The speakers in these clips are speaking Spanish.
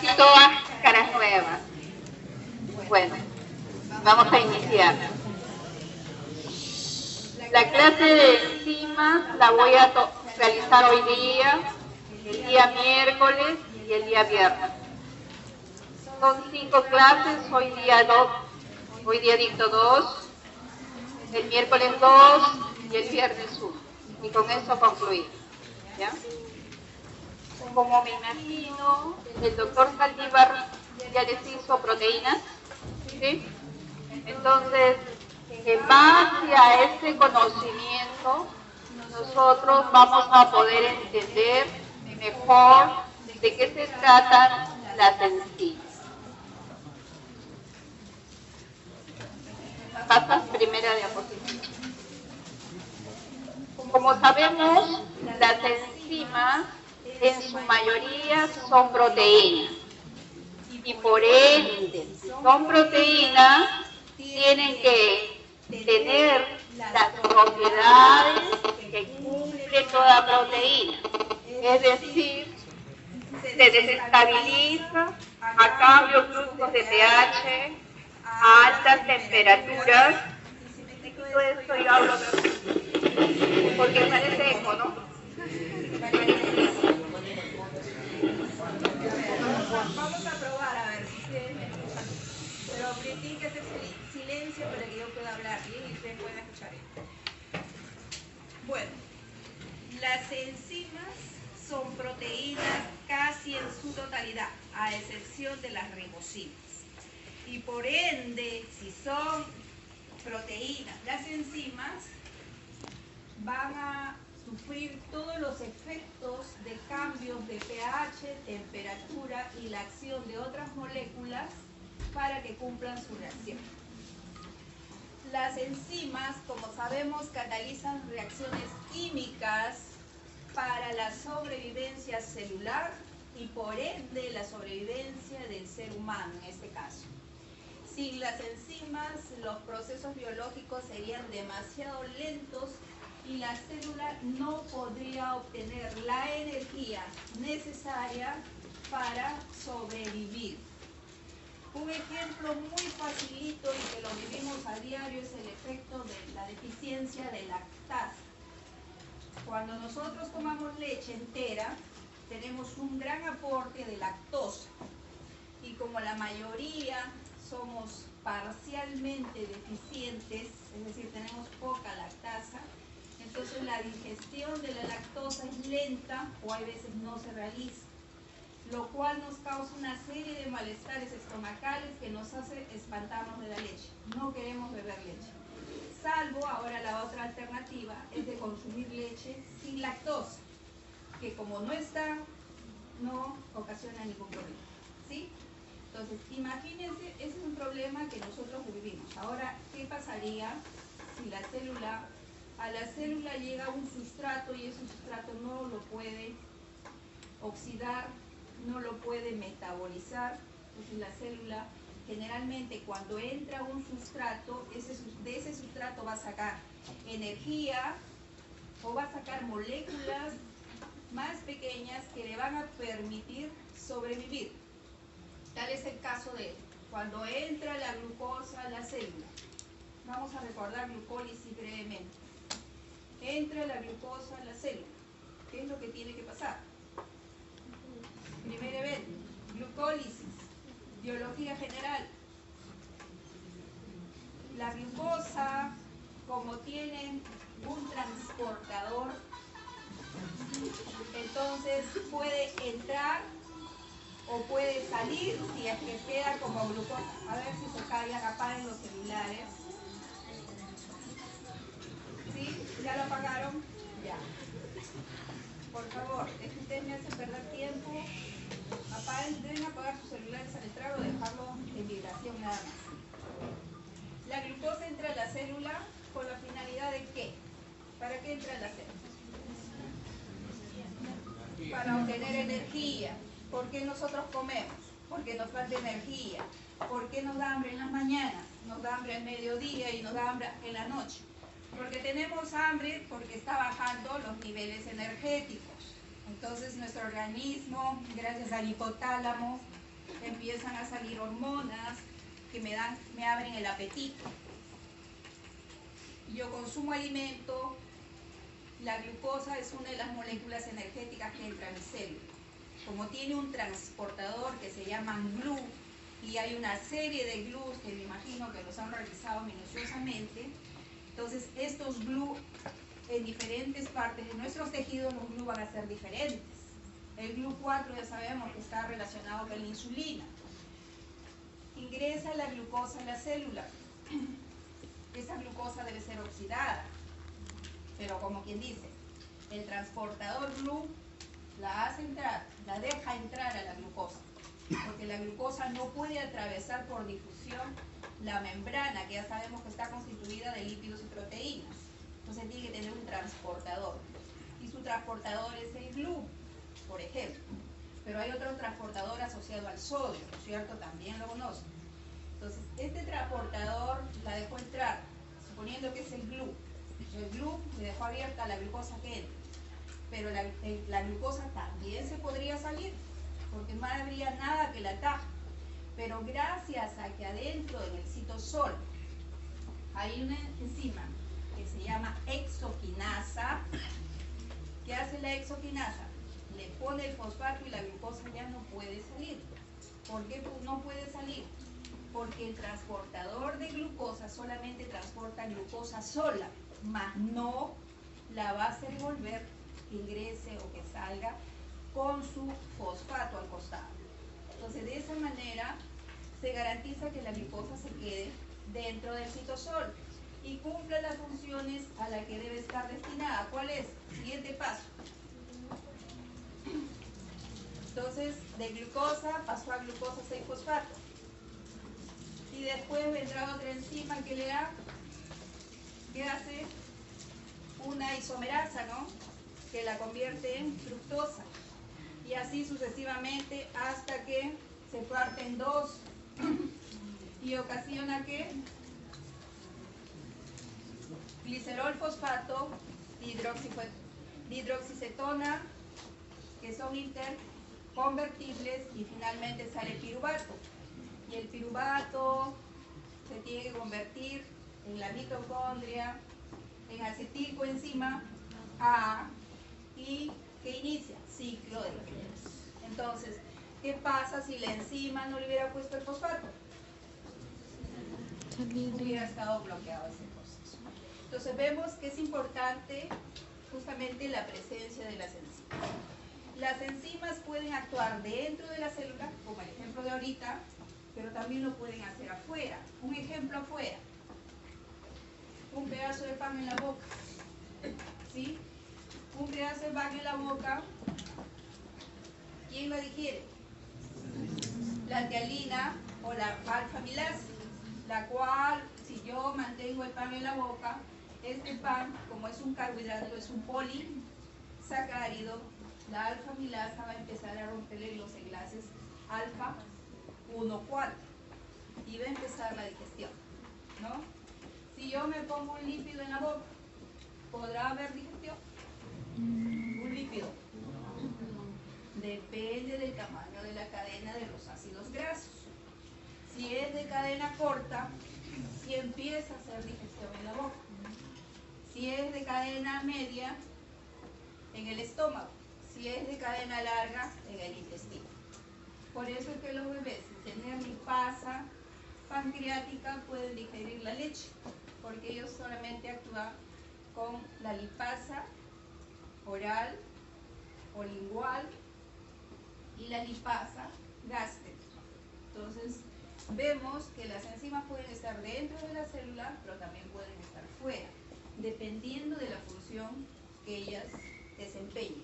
casi todas caras nuevas. Bueno, vamos a iniciar. La clase de enzimas la voy a realizar hoy día, el día miércoles y el día viernes. Son 5 clases, hoy día dicto 2, el miércoles 2 y el viernes 1. Y con eso concluí. ¿Ya? Como me imagino, el doctor Saldívar ya les hizo proteínas, ¿sí? Entonces, en base a ese conocimiento, nosotros vamos a poder entender mejor de qué se tratan las enzimas. Pasas primera diapositiva. Como sabemos, las enzimas en su mayoría son proteínas. Y por ende, si son proteínas, tienen que tener las propiedades que cumple toda proteína. Es decir, se desestabiliza a cambios bruscos de pH, a altas temperaturas. Me quito esto y hablo porque parece eco, ¿no? Vamos a probar a ver si ustedes me escuchan. Pero tiene que hacer silencio para que yo pueda hablar bien y ustedes puedan escuchar. Bueno, las enzimas son proteínas casi en su totalidad, a excepción de las ribosinas. Y por ende, si son proteínas, las enzimas van a sufrir todos los efectos de cambios de pH, temperatura y la acción de otras moléculas para que cumplan su reacción. Las enzimas, como sabemos, catalizan reacciones químicas para la sobrevivencia celular y por ende la sobrevivencia del ser humano en este caso. Sin las enzimas, los procesos biológicos serían demasiado lentos y la célula no podría obtener la energía necesaria para sobrevivir. Un ejemplo muy facilito y que lo vivimos a diario es el efecto de la deficiencia de lactasa. Cuando nosotros tomamos leche entera, tenemos un gran aporte de lactosa. Y como la mayoría somos parcialmente deficientes, es decir, tenemos poca lactasa, entonces la digestión de la lactosa es lenta o hay veces no se realiza, lo cual nos causa una serie de malestares estomacales que nos hace espantarnos de la leche. No queremos beber leche. Salvo ahora la otra alternativa es de consumir leche sin lactosa, que como no está, no ocasiona ningún problema. ¿Sí? Entonces, imagínense, ese es un problema que nosotros vivimos. Ahora, ¿qué pasaría si a la célula llega un sustrato y ese sustrato no lo puede oxidar, no lo puede metabolizar? Entonces la célula generalmente cuando entra un sustrato, de ese sustrato va a sacar energía o va a sacar moléculas más pequeñas que le van a permitir sobrevivir. Tal es el caso de cuando entra la glucosa a la célula. Vamos a recordar glucólisis brevemente. Entra la glucosa a la célula. ¿Qué es lo que tiene que pasar? Primer evento, glucólisis, biología general. La glucosa, como tiene un transportador, entonces puede entrar o puede salir si es que queda como glucosa. A ver si se apagan los celulares. ¿Sí? ¿Ya lo apagaron? Ya. Por favor, es que ustedes me hacen perder tiempo. Deben apagar sus celulares al entrar o dejarlo en vibración nada más. La glucosa entra a la célula con la finalidad de ¿qué? ¿Para qué entra a la célula? Para obtener energía. ¿Por qué nosotros comemos? Porque nos falta energía. ¿Por qué nos da hambre en las mañanas? Nos da hambre al mediodía y nos da hambre en la noche. Porque tenemos hambre porque está bajando los niveles energéticos. Entonces nuestro organismo, gracias al hipotálamo, empiezan a salir hormonas que me abren el apetito. Yo consumo alimento, la glucosa es una de las moléculas energéticas que entra en mi célula. Como tiene un transportador que se llama GLU, y hay una serie de GLUs que me imagino que los han revisado minuciosamente, entonces estos GLU en diferentes partes de nuestros tejidos, los GLU van a ser diferentes. El GLU4 ya sabemos que está relacionado con la insulina. Ingresa la glucosa en la célula. Esa glucosa debe ser oxidada, pero como quien dice, el transportador GLU la hace entrar, la deja entrar a la glucosa, porque la glucosa no puede atravesar por difusión la membrana, que ya sabemos que está constituida de lípidos y proteínas. Entonces tiene que tener un transportador, y su transportador es el GLU, por ejemplo. Pero hay otro transportador asociado al sodio, ¿no es cierto? También lo conocen. Entonces, este transportador la dejó entrar, suponiendo que es el GLU. El GLU le dejó abierta la glucosa que entra. Pero la glucosa también se podría salir, porque no habría nada que la ataje. Pero gracias a que adentro en el citosol hay una enzima que se llama exoquinasa. ¿Qué hace la exoquinasa? Le pone el fosfato y la glucosa ya no puede salir. ¿Por qué no puede salir? Porque el transportador de glucosa solamente transporta glucosa sola, más no la va a hacer volver que ingrese o que salga con su fosfato al costado. Entonces, de esa manera se garantiza que la glucosa se quede dentro del citosol y cumpla las funciones a las que debe estar destinada. ¿Cuál es? Siguiente paso. Entonces, de glucosa pasó a glucosa 6-fosfato. Y después vendrá otra enzima que le da, que hace una isomerasa, ¿no? Que la convierte en fructosa. Y así sucesivamente hasta que se parte en dos y ocasiona que glicerol fosfato, dihidroxicetona, que son interconvertibles, y finalmente sale piruvato. Y el piruvato se tiene que convertir en la mitocondria, en acetilcoenzima A, y que inicia ciclo de Krebs. Entonces, ¿qué pasa si la enzima no le hubiera puesto el fosfato? Hubiera estado bloqueado ese proceso. Entonces vemos que es importante justamente la presencia de las enzimas. Las enzimas pueden actuar dentro de la célula, como el ejemplo de ahorita, pero también lo pueden hacer afuera. Un ejemplo afuera. Un pedazo de pan en la boca. ¿Sí? Un pedazo de pan en la boca. ¿Quién lo digiere? La tialina o la alfa-amilasa, la cual, si yo mantengo el pan en la boca, este pan, como es un carbohidrato, es un polisacárido, la alfa-amilasa va a empezar a romperle los enlaces alfa 1,4 y va a empezar la digestión, ¿no? Si yo me pongo un lípido en la boca, ¿podrá haber digestión? Un lípido. Depende del tamaño de la cadena de los ácidos grasos. Si es de cadena corta, sí empieza a hacer digestión en la boca. Si es de cadena media, en el estómago. Si es de cadena larga, en el intestino. Por eso es que los bebés, sin tener lipasa pancreática, pueden digerir la leche, porque ellos solamente actúan con la lipasa oral o lingual y la lipasa gástrica. Entonces, vemos que las enzimas pueden estar dentro de la célula, pero también pueden estar fuera, dependiendo de la función que ellas desempeñen.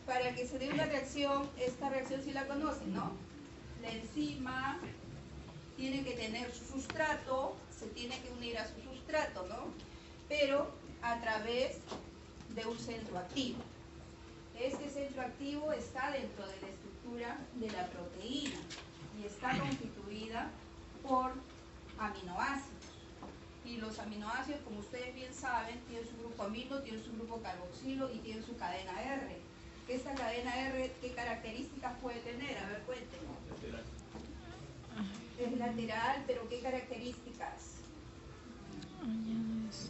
Para que se dé una reacción, esta reacción sí la conocen, ¿no? La enzima tiene que tener su sustrato, se tiene que unir a su sustrato, ¿no? Pero a través de un centro activo. Este centro activo está dentro de la estructura de la proteína y está constituida por aminoácidos. Y los aminoácidos, como ustedes bien saben, tienen su grupo amino, tienen su grupo carboxilo y tienen su cadena R. que esta cadena R, ¿qué características puede tener? A ver, cuéntenos. Es lateral, pero ¿qué características?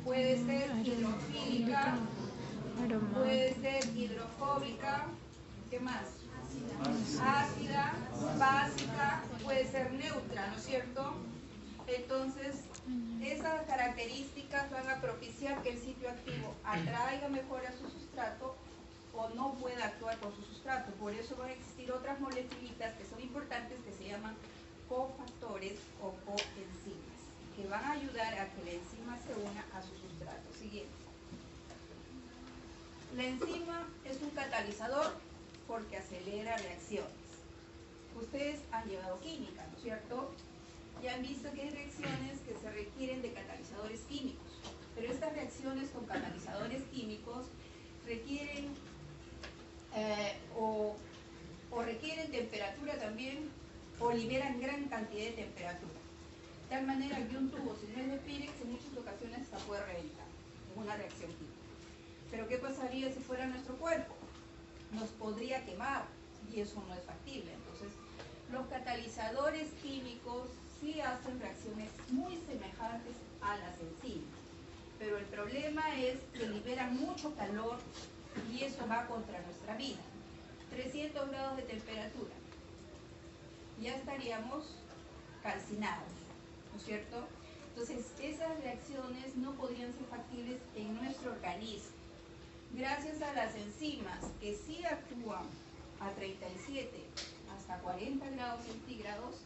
Puede ser hidrofílica, puede ser hidrofóbica, ¿qué más? Ácida, básica, puede ser neutra, ¿no es cierto? Entonces, esas características van a propiciar que el sitio activo atraiga mejor a su sustrato o no pueda actuar con su sustrato. Por eso van a existir otras moleculitas que son importantes que se llaman cofactores o coenzimas, que van a ayudar a que la enzima se una a su sustrato. Siguiente. La enzima es un catalizador porque acelera reacciones. Ustedes han llevado química, ¿no es cierto? Y han visto que hay reacciones que se requieren de catalizadores químicos. Pero estas reacciones con catalizadores químicos requieren o requieren temperatura también o liberan gran cantidad de temperatura. De tal manera que un tubo, si no es de Pyrex, en muchas ocasiones se puede reventar en una reacción química. Pero ¿qué pasaría si fuera nuestro cuerpo? Nos podría quemar y eso no es factible. Entonces, los catalizadores químicos sí hacen reacciones muy semejantes a las enzimas. Pero el problema es que liberan mucho calor y eso va contra nuestra vida. 300 grados de temperatura. Ya estaríamos calcinados, ¿no es cierto? Entonces, esas reacciones no podrían ser factibles en nuestro organismo. Gracias a las enzimas que sí actúan a 37 hasta 40 grados centígrados,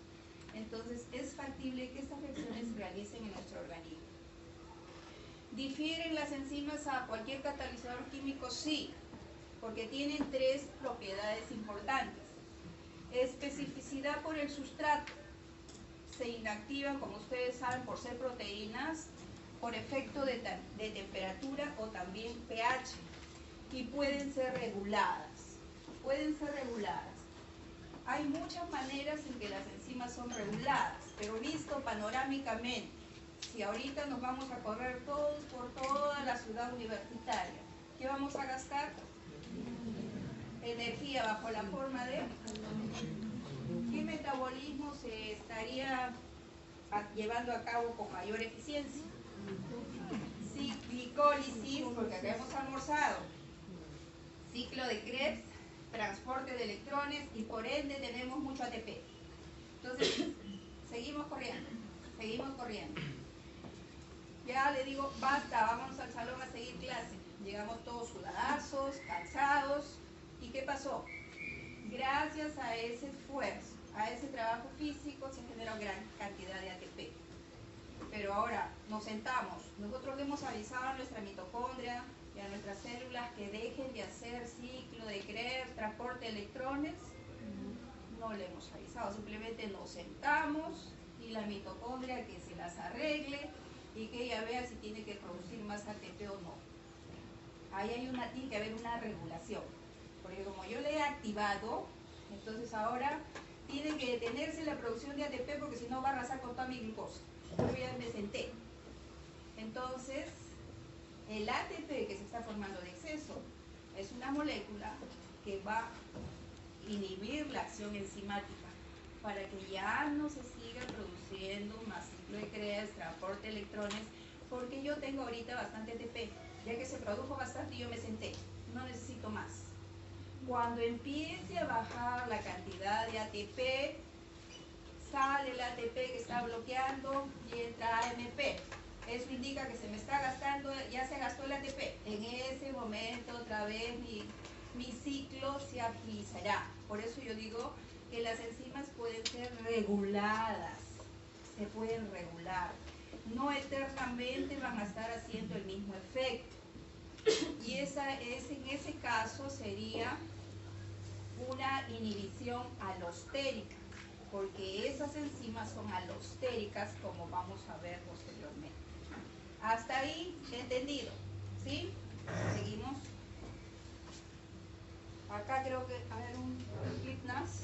entonces es factible que estas reacciones se realicen en nuestro organismo. ¿Difieren las enzimas a cualquier catalizador químico? Sí, porque tienen tres propiedades importantes. Especificidad por el sustrato. Se inactivan, como ustedes saben, por ser proteínas, por efecto de temperatura o también pH. Y pueden ser reguladas. Pueden ser reguladas. Hay muchas maneras en que las enzimas son reguladas, pero visto panorámicamente, si ahorita nos vamos a correr todos por toda la ciudad universitaria, ¿qué vamos a gastar? Energía bajo la forma de ¿qué metabolismo se estaría llevando a cabo con mayor eficiencia? Sí, glicólisis, porque acá hemos almorzado. Ciclo de Krebs, transporte de electrones y por ende tenemos mucho ATP. Entonces, seguimos corriendo, seguimos corriendo. Ya le digo, basta, vámonos al salón a seguir clase. Llegamos todos sudadazos, cansados. ¿Y qué pasó? Gracias a ese esfuerzo, a ese trabajo físico, se genera gran cantidad de ATP. Pero ahora nos sentamos, nosotros le hemos avisado a nuestra mitocondria y a nuestras células que dejen de hacer ciclo de Krebs, transporte de electrones. No le hemos avisado, simplemente nos sentamos y la mitocondria que se las arregle y que ella vea si tiene que producir más ATP o no. Ahí tiene que haber una regulación, porque como yo le he activado, entonces ahora tiene que detenerse la producción de ATP porque si no va a arrasar con toda mi glucosa. Yo ya me senté. Entonces, el ATP que se está formando de exceso es una molécula que va a inhibir la acción enzimática para que ya no se siga produciendo más ciclo de Krebs, transporte de electrones, porque yo tengo ahorita bastante ATP, ya que se produjo bastante y yo me senté, no necesito más. Cuando empiece a bajar la cantidad de ATP, sale el ATP que está bloqueando y entra AMP. Eso indica que se me está gastando, ya se gastó el ATP. En ese momento otra vez mi ciclo se agilizará. Por eso yo digo que las enzimas pueden ser reguladas, se pueden regular. No eternamente van a estar haciendo el mismo efecto. Y en ese caso sería una inhibición alostérica, porque esas enzimas son alostéricas, como vamos a ver posteriormente. Hasta ahí, entendido, ¿sí? Seguimos. Acá creo que, a ver, un clip más.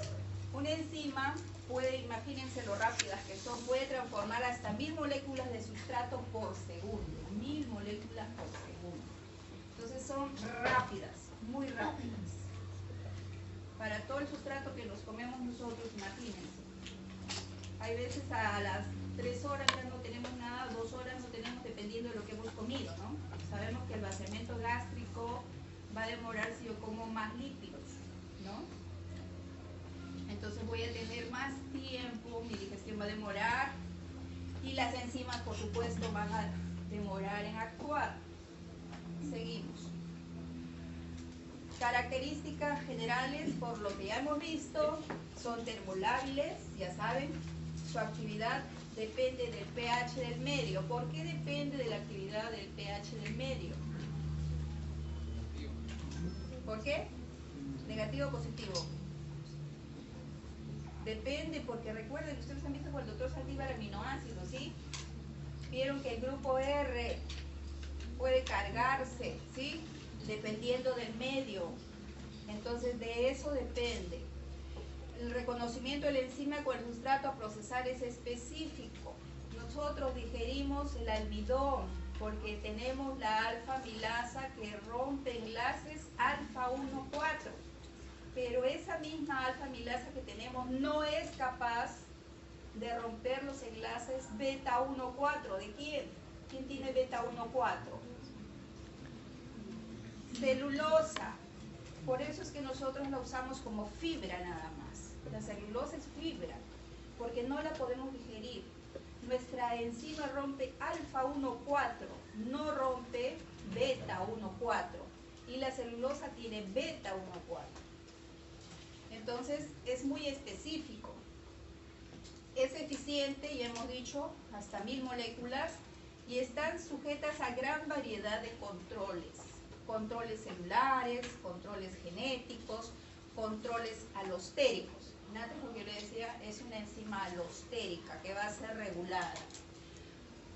Una enzima puede, imagínense lo rápidas que son, puede transformar hasta 1000 moléculas de sustrato por segundo. 1000 moléculas por segundo. Entonces son rápidas, muy rápidas. para todo el sustrato que nos comemos nosotros, imagínense. Hay veces a las 3 horas ya no tenemos nada, 2 horas no tenemos, dependiendo de lo que hemos comido, ¿no? Sabemos que el vaciamiento gástrico va a demorar si yo como más lípidos, ¿no? Entonces voy a tener más tiempo, mi digestión va a demorar y las enzimas, por supuesto, van a demorar en actuar. Seguimos. Características generales, por lo que ya hemos visto, son termolábiles, ya saben, su actividad depende del pH del medio. ¿Por qué depende de la actividad del pH del medio? ¿Por qué? ¿Negativo o positivo? Depende, porque recuerden que ustedes han visto cuando el doctor Saldívar aminoácidos, ¿sí? Vieron que el grupo R puede cargarse, ¿sí? Dependiendo del medio. Entonces, de eso depende. El reconocimiento de la enzima con el sustrato a procesar es específico. Nosotros digerimos el almidón porque tenemos la alfa-amilasa que rompe enlaces alfa 1,4. Pero esa misma alfa-amilasa que tenemos no es capaz de romper los enlaces beta 1,4. ¿De quién? ¿Quién tiene beta 1,4? Celulosa. Por eso es que nosotros la usamos como fibra nada más. La celulosa es fibra, porque no la podemos digerir. Nuestra enzima rompe alfa 1,4, no rompe beta 1,4. Y la celulosa tiene beta 1,4. Entonces es muy específico. Es eficiente, ya hemos dicho, hasta 1000 moléculas, y están sujetas a gran variedad de controles. Controles celulares, controles genéticos, controles alostéricos. Antes, como yo le decía, es una enzima alostérica que va a ser regulada.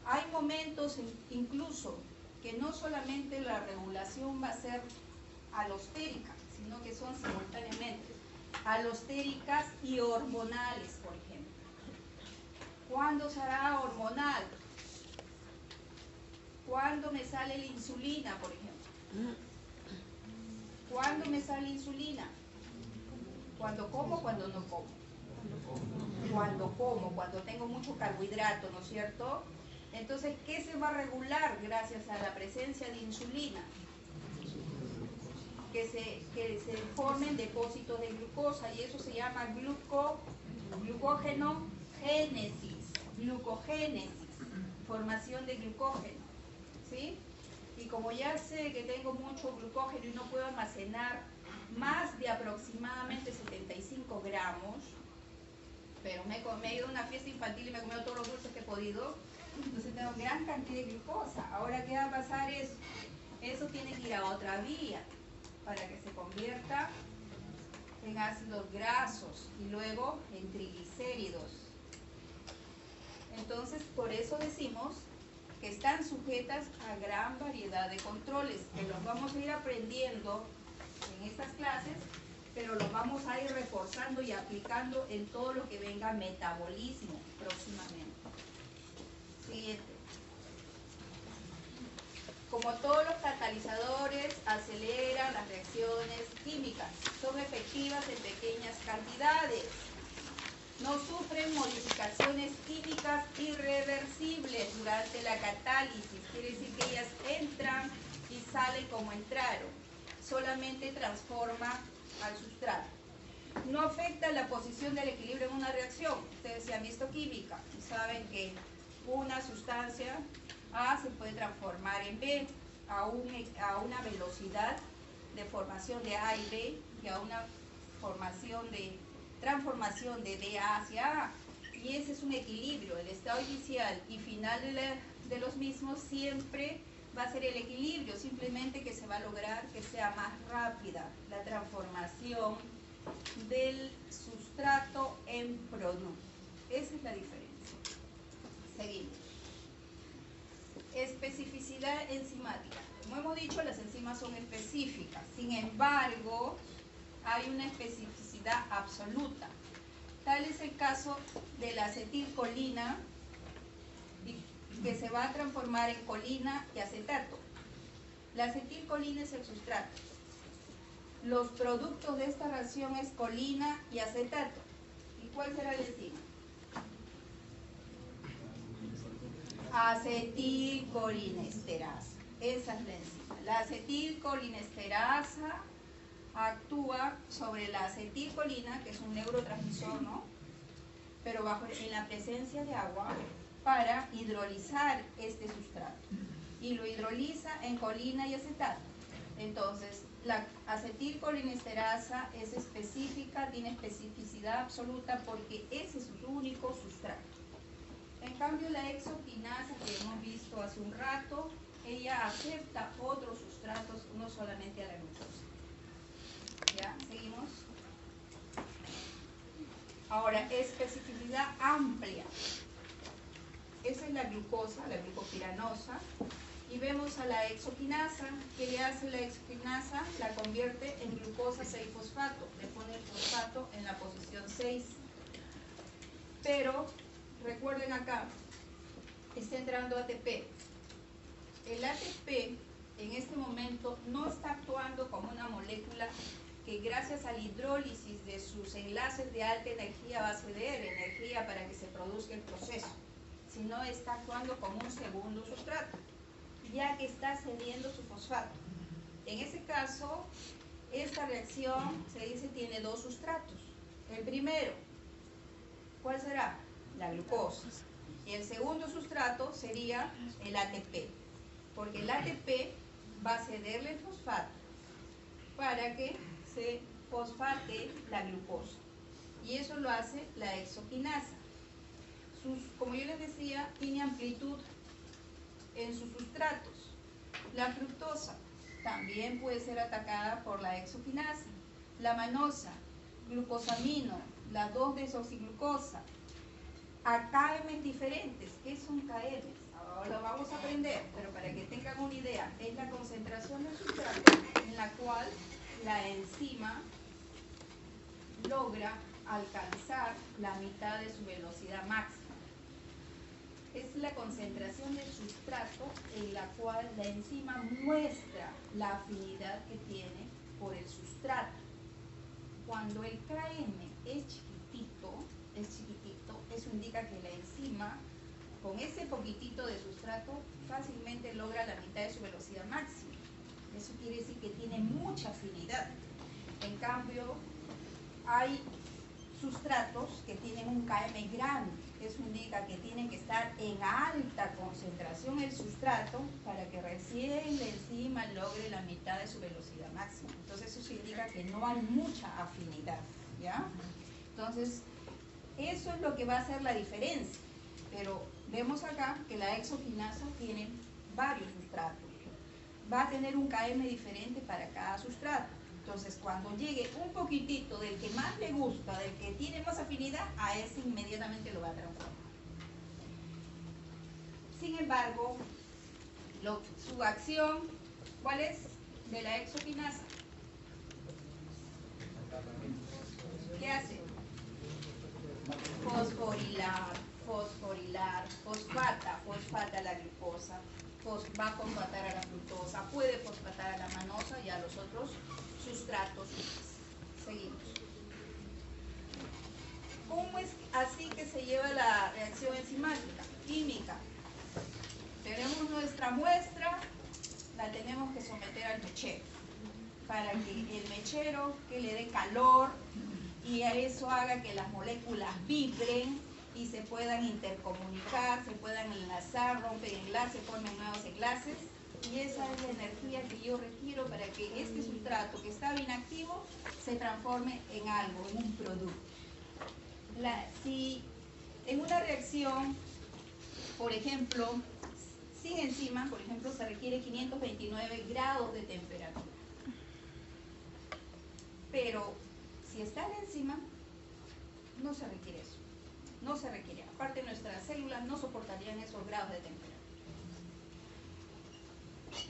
Hay momentos incluso que no solamente la regulación va a ser alostérica, sino que son simultáneamente alostéricas y hormonales, por ejemplo. ¿Cuándo será hormonal? ¿Cuándo me sale la insulina, por ejemplo? ¿Cuándo me sale insulina? ¿Cuando como o cuando no como? Cuando como, cuando tengo mucho carbohidrato, ¿no es cierto? Entonces, ¿qué se va a regular gracias a la presencia de insulina? Que se formen depósitos de glucosa, y eso se llama glucogénesis, formación de glucógeno, ¿sí? Y como ya sé que tengo mucho glucógeno y no puedo almacenar más de aproximadamente 75 gramos, pero me he ido a una fiesta infantil y me he comido todos los dulces que he podido, entonces tengo gran cantidad de glucosa. Ahora, ¿qué va a pasar eso? Eso tiene que ir a otra vía para que se convierta en ácidos grasos y luego en triglicéridos. Entonces, por eso decimos que están sujetas a gran variedad de controles, que los vamos a ir aprendiendo en estas clases, pero los vamos a ir reforzando y aplicando en todo lo que venga metabolismo próximamente. Siguiente. Como todos los catalizadores, aceleran las reacciones químicas. Son efectivas en pequeñas cantidades. No sufren modificaciones químicas irreversibles durante la catálisis. Quiere decir que ellas entran y salen como entraron. Solamente transforma al sustrato. No afecta la posición del equilibrio en una reacción. Ustedes se han visto química y saben que una sustancia A se puede transformar en B a una velocidad de formación de A y B y a una transformación de B hacia A. Y ese es un equilibrio. El estado inicial y final de los mismos siempre va a ser el equilibrio, simplemente que se va a lograr que sea más rápida la transformación del sustrato en producto. Esa es la diferencia. Seguimos. Especificidad enzimática. Como hemos dicho, las enzimas son específicas. Sin embargo, hay una especificidad absoluta. Tal es el caso de la acetilcolina, que se va a transformar en colina y acetato. La acetilcolina es el sustrato. Los productos de esta reacción es colina y acetato. ¿Y cuál será la enzima? Acetilcolinesterasa. Esa es la enzima. La acetilcolinesterasa actúa sobre la acetilcolina, que es un neurotransmisor, ¿no? Pero en la presencia de agua para hidrolizar este sustrato. Y lo hidroliza en colina y acetato. Entonces, la acetilcolinesterasa es específica, tiene especificidad absoluta porque ese es su único sustrato. En cambio, la hexoquinasa que hemos visto hace un rato, ella acepta otros sustratos, no solamente a la glucosa. ¿Ya? ¿Seguimos? Ahora, especificidad amplia. Esa es la glucosa, la glucopiranosa. Y vemos a la hexoquinasa. ¿Qué le hace la hexoquinasa? La convierte en glucosa 6-fosfato. Le pone el fosfato en la posición 6. Pero, recuerden acá, está entrando ATP. El ATP en este momento no está actuando como una molécula que gracias a la hidrólisis de sus enlaces de alta energía va a ceder energía para que se produzca el proceso, sino está actuando como un segundo sustrato, ya que está cediendo su fosfato. En ese caso, esta reacción se dice tiene dos sustratos. El primero, ¿cuál será? La glucosa. Y el segundo sustrato sería el ATP, porque el ATP va a cederle el fosfato para que se fosfate la glucosa. Y eso lo hace la hexoquinasa. Como yo les decía, tiene amplitud en sus sustratos. La fructosa también puede ser atacada por la hexoquinasa. La manosa, glucosamino, la 2-desoxiglucosa, a KM diferentes. ¿Qué son KM? Ahora lo vamos a aprender, pero para que tengan una idea, es la concentración del sustrato en la cual la enzima logra alcanzar la mitad de su velocidad máxima. Es la concentración del sustrato en la cual la enzima muestra la afinidad que tiene por el sustrato. Cuando el KM es chiquitito, eso indica que la enzima, con ese poquitito de sustrato, fácilmente logra la mitad de su velocidad máxima. Eso quiere decir que tiene mucha afinidad. En cambio, hay sustratos que tienen un KM grande. Eso indica que tienen que estar en alta concentración el sustrato para que recién la enzima logre la mitad de su velocidad máxima. Entonces eso indica que no hay mucha afinidad, ¿ya? Entonces, eso es lo que va a hacer la diferencia. Pero vemos acá que la hexoquinasa tiene varios sustratos. Va a tener un KM diferente para cada sustrato. Entonces, cuando llegue un poquitito del que más le gusta, del que tiene más afinidad, a ese inmediatamente lo va a transformar. Sin embargo, su acción, ¿cuál es? De la hexoquinasa. ¿Qué hace? Fosforilar, fosfata la glucosa, va a fosfatar a la fructosa, puede fosfatar a la manosa y a los otros sustratos. Seguimos. ¿Cómo es así que se lleva la reacción enzimática? Química. Tenemos nuestra muestra, la tenemos que someter al mechero, para que el mechero que le dé calor y a eso haga que las moléculas vibren y se puedan intercomunicar, se puedan enlazar, rompen enlaces, formen nuevos enlaces. Y esa es la energía que yo requiero para que este sustrato que estaba inactivo se transforme en algo, en un producto. Si en una reacción, por ejemplo, sin enzima, por ejemplo, se requiere 529 grados de temperatura. Pero si está la enzima, no se requiere eso. No se requiere. Aparte, nuestras células no soportarían esos grados de temperatura.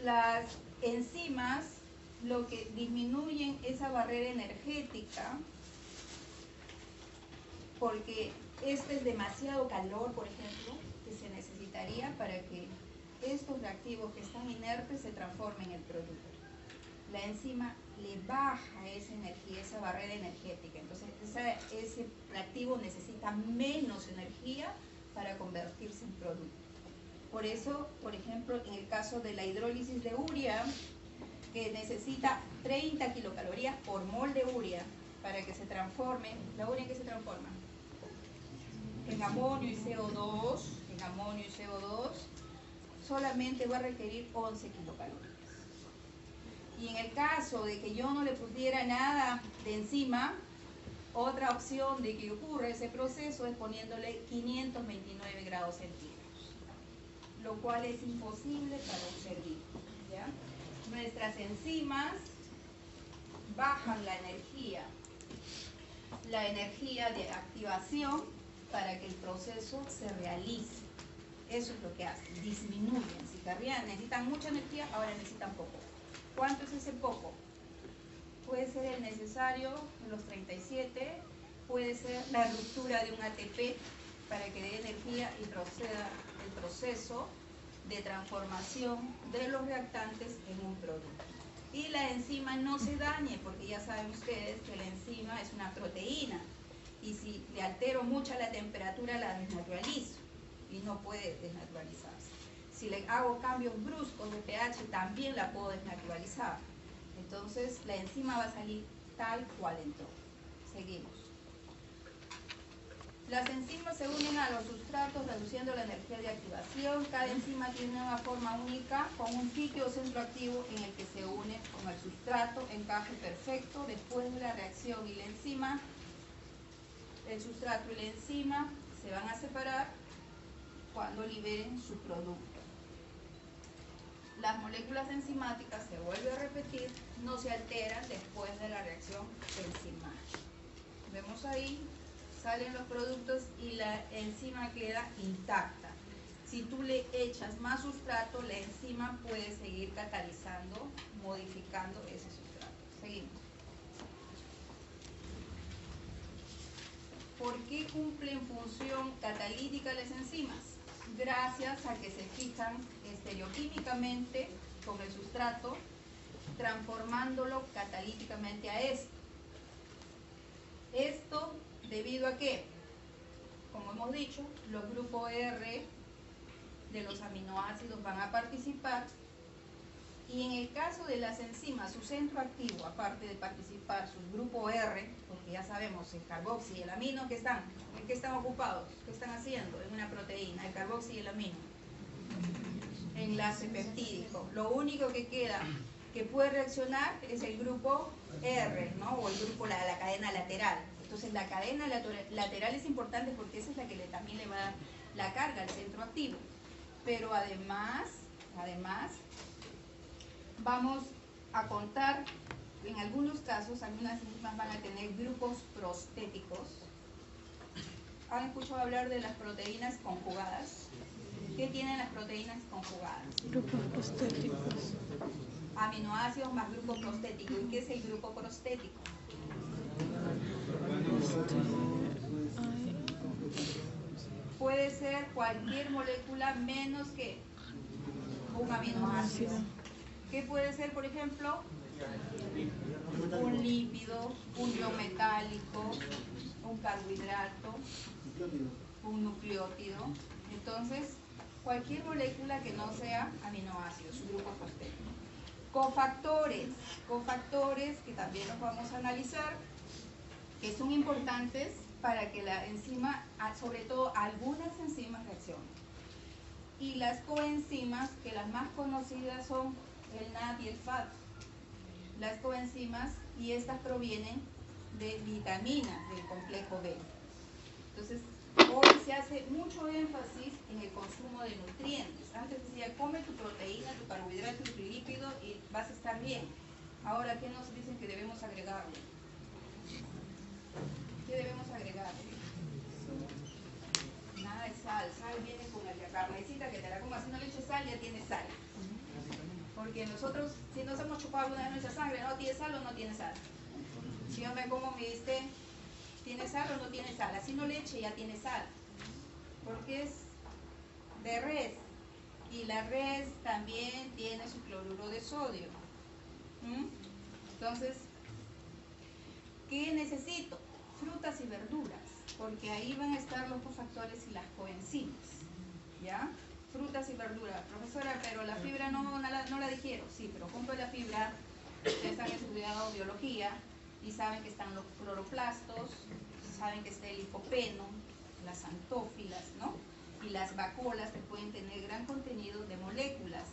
Las enzimas lo que disminuyen esa barrera energética, porque este es demasiado calor, por ejemplo, que se necesitaría para que estos reactivos que están inertes se transformen en el producto. La enzima le baja esa energía, esa barrera energética. Entonces ese reactivo necesita menos energía para convertirse en producto. Por eso, por ejemplo, en el caso de la hidrólisis de urea, que necesita 30 kilocalorías por mol de urea para que se transforme, ¿la urea en qué se transforma? En amonio y CO2, solamente va a requerir 11 kilocalorías. Y en el caso de que yo no le pusiera nada de enzima, otra opción de que ocurra ese proceso es poniéndole 529 grados centígrados, lo cual es imposible para un ser vivo, ¿ya? Nuestras enzimas bajan la energía de activación para que el proceso se realice. Eso es lo que hacen, disminuyen. Si necesitan mucha energía, ahora necesitan poco. ¿Cuánto es ese poco? Puede ser el necesario, los 37, puede ser la ruptura de un ATP para que dé energía y proceda el proceso de transformación de los reactantes en un producto. Y la enzima no se dañe, porque ya saben ustedes que la enzima es una proteína, y si le altero mucho la temperatura la desnaturalizo, y no puede desnaturalizarse. Si le hago cambios bruscos de pH también la puedo desnaturalizar. Entonces la enzima va a salir tal cual entró. Seguimos. Las enzimas se unen a los sustratos reduciendo la energía de activación. Cada enzima tiene una forma única con un sitio o centro activo en el que se une con el sustrato, encaje perfecto. Después de la reacción y la enzima, el sustrato y la enzima se van a separar cuando liberen su producto. Las moléculas enzimáticas, se vuelve a repetir, no se alteran después de la reacción enzimática. Vemos ahí, salen los productos y la enzima queda intacta. Si tú le echas más sustrato, la enzima puede seguir catalizando, modificando ese sustrato. Seguimos. ¿Por qué cumplen función catalítica las enzimas? Gracias a que se fijan estereoquímicamente con el sustrato, transformándolo catalíticamente a esto. Esto debido a que, como hemos dicho, los grupos R de los aminoácidos van a participar, y en el caso de las enzimas, su centro activo, aparte de participar su grupo R, porque ya sabemos, el carboxi y el amino, ¿en qué están ocupados? ¿Qué están haciendo en una proteína? El carboxi y el amino. Enlace peptídico. Lo único que queda que puede reaccionar es el grupo R, ¿no? O el grupo, la cadena lateral. Entonces la cadena lateral es importante porque esa es la que también le va a dar la carga al centro activo. Pero además, vamos a contar, en algunos casos, algunas enzimas van a tener grupos prostéticos. ¿Han escuchado hablar de las proteínas conjugadas? ¿Qué tienen las proteínas conjugadas? Grupos prostéticos. Aminoácidos más grupo prostético. ¿Y qué es el grupo prostético? Puede ser cualquier molécula menos que un aminoácido. ¿Qué puede ser, por ejemplo? Un lípido, un ion metálico, un carbohidrato, un nucleótido. Entonces, cualquier molécula que no sea aminoácido, su grupo prostético. Cofactores que también los vamos a analizar, que son importantes para que la enzima, sobre todo algunas enzimas, reaccionen. Y las coenzimas, que las más conocidas son el NAD y el FAD. Las coenzimas, y estas provienen de vitaminas del complejo B. Entonces, hoy se hace mucho énfasis en el consumo de nutrientes. Antes decía, come tu proteína, tu carbohidrato y tu lípido y vas a estar bien. Ahora, ¿qué nos dicen que debemos agregarle? ¿Qué debemos agregarle? Nada de sal. Sal viene con la carnecita que te la comas. Si no le eches sal, ya tiene sal. Porque nosotros, si nos hemos chupado alguna vez nuestra sangre, ¿no tiene sal o no tiene sal? Si yo me como mi bistec, ¿tiene sal o no tiene sal? Así no le eche, ya tiene sal. Porque es de res. Y la res también tiene su cloruro de sodio. Entonces, ¿qué necesito? Frutas y verduras, porque ahí van a estar los cofactores y las coenzimas, ¿ya? Frutas y verduras. Profesora, pero la fibra no la digiero. Sí, pero junto a la fibra, ustedes han estudiado biología y saben que están los cloroplastos, saben que está el licopeno, las antófilas, ¿no? Y las vacuolas, que pueden tener gran contenido de moléculas.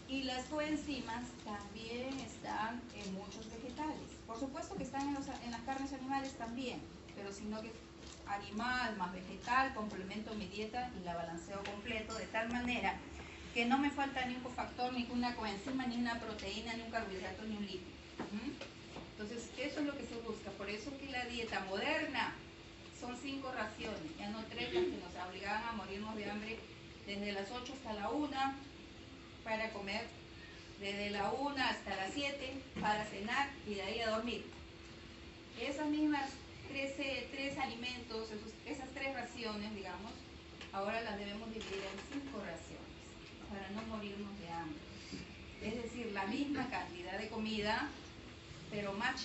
Y las coenzimas también están en muchos vegetales. Por supuesto que están en las carnes animales también, pero sino que animal más vegetal, complemento mi dieta y la balanceo completo, de tal manera que no me falta ni un cofactor, ni una coenzima, ni una proteína, ni un carbohidrato, ni un lípido. Entonces, eso es lo que se busca. Por eso que la dieta moderna son 5 raciones, ya no 3 las que nos obligaban a morirnos de hambre desde las 8 hasta la 1 para comer, desde la 1 hasta las 7 para cenar y de ahí a dormir. Esas mismas 3 alimentos, esas 3 raciones, digamos, ahora las debemos dividir en 5 raciones para no morirnos de hambre. Es decir, la misma cantidad de comida, pero más chiquita.